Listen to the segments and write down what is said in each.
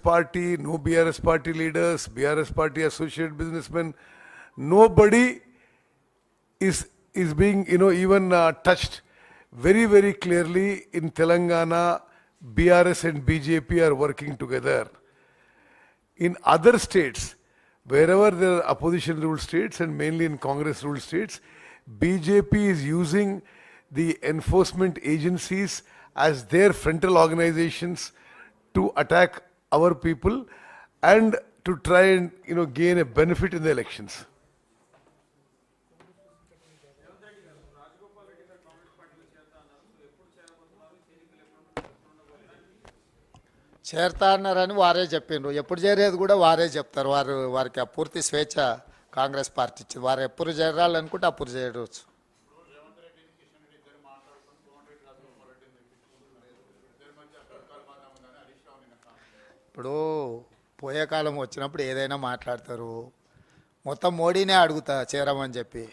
party, no BRS party leaders, BRS party associate businessmen, nobody is being, even touched. Very, very clearly in Telangana, BRS and BJP are working together. In other states, wherever there are opposition ruled states and mainly in Congress ruled states, BJP is using the enforcement agencies as their frontal organizations to attack our people and to try and gain a benefit in the elections. చేరతా అన్నారని వారే చెప్పిండ్రు. ఎప్పుడు చేరేది కూడా వారే చెప్తారు. వారికి ఆ పూర్తి స్వేచ్ఛ కాంగ్రెస్ పార్టీ ఇచ్చింది. వారు ఎప్పుడు చేరాలనుకుంటే అప్పుడు చేరవచ్చు. ఇప్పుడు పోయే కాలం వచ్చినప్పుడు ఏదైనా మాట్లాడతారు. మొత్తం మోడీనే అడుగుతా చేరమని చెప్పి.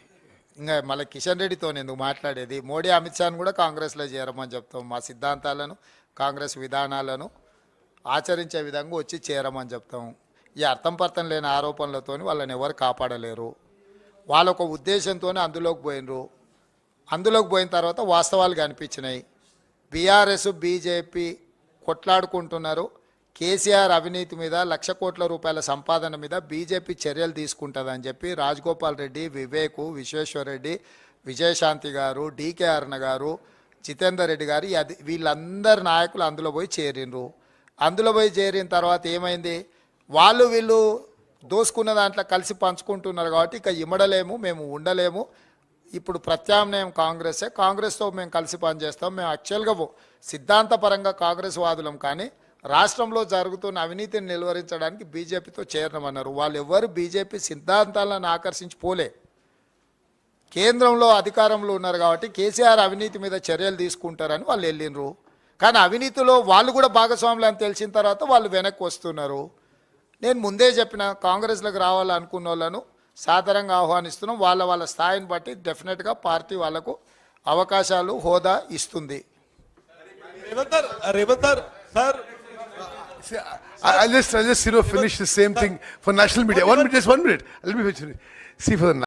ఇంకా మళ్ళీ కిషన్ రెడ్డితో ఎందుకు మాట్లాడేది? మోడీ అమిత్ షాను కూడా కాంగ్రెస్లో చేరమని చెప్తాం. మా సిద్ధాంతాలను కాంగ్రెస్ విధానాలను ఆచరించే విధంగా వచ్చి చేరమని చెప్తాం. ఈ అర్థం పర్థం లేని ఆరోపణలతో వాళ్ళని ఎవరు కాపాడలేరు. వాళ్ళొక ఉద్దేశంతో అందులోకి పోయినరు. అందులోకి పోయిన తర్వాత వాస్తవాలు కనిపించినాయి. బీఆర్ఎస్ బీజేపీ కొట్లాడుకుంటున్నారు. కేసీఆర్ అవినీతి మీద 1,00,000 కోట్ల రూపాయల సంపాదన మీద బీజేపీ చర్యలు తీసుకుంటుందని చెప్పి రాజగోపాల్ రెడ్డి, వివేకు, విశ్వేశ్వరరెడ్డి, విజయశాంతి గారు, డీకే అరుణ గారు, జితేందర్ రెడ్డి గారు వీళ్ళందరి నాయకులు అందులో పోయి చేరిండ్రు. అందులో పోయి చేరిన తర్వాత ఏమైంది? వీళ్ళు దోసుకున్న దాంట్లో కలిసి పంచుకుంటున్నారు కాబట్టి ఇక ఇమ్మడలేము, మేము ఉండలేము. ఇప్పుడు ప్రత్యామ్నాయం కాంగ్రెసే. కాంగ్రెస్తో మేము కలిసి పనిచేస్తాం. మేము యాక్చువల్గా సిద్ధాంతపరంగా కాంగ్రెస్ వాదులం, కానీ రాష్ట్రంలో జరుగుతున్న అవినీతిని నిలువరించడానికి బీజేపీతో చేరమన్నారు. వాళ్ళు ఎవరు బీజేపీ సిద్ధాంతాలను ఆకర్షించి పోలే. కేంద్రంలో అధికారంలో ఉన్నారు కాబట్టి కేసీఆర్ అవినీతి మీద చర్యలు తీసుకుంటారని వాళ్ళు వెళ్ళినరు. కానీ అవినీతిలో వాళ్ళు కూడా భాగస్వాములు అని తెలిసిన తర్వాత వాళ్ళు వెనక్కి వస్తున్నారు. నేను ముందే చెప్పిన, కాంగ్రెస్లోకి రావాలనుకున్న వాళ్ళను సాధారణంగా ఆహ్వానిస్తున్నాం. వాళ్ళ స్థాయిని బట్టి డెఫినెట్గా పార్టీ వాళ్ళకు అవకాశాలు, హోదా ఇస్తుంది. I'll just finish the same thing for national media. 1 minute, just 1 minute. Let me finish. See, for the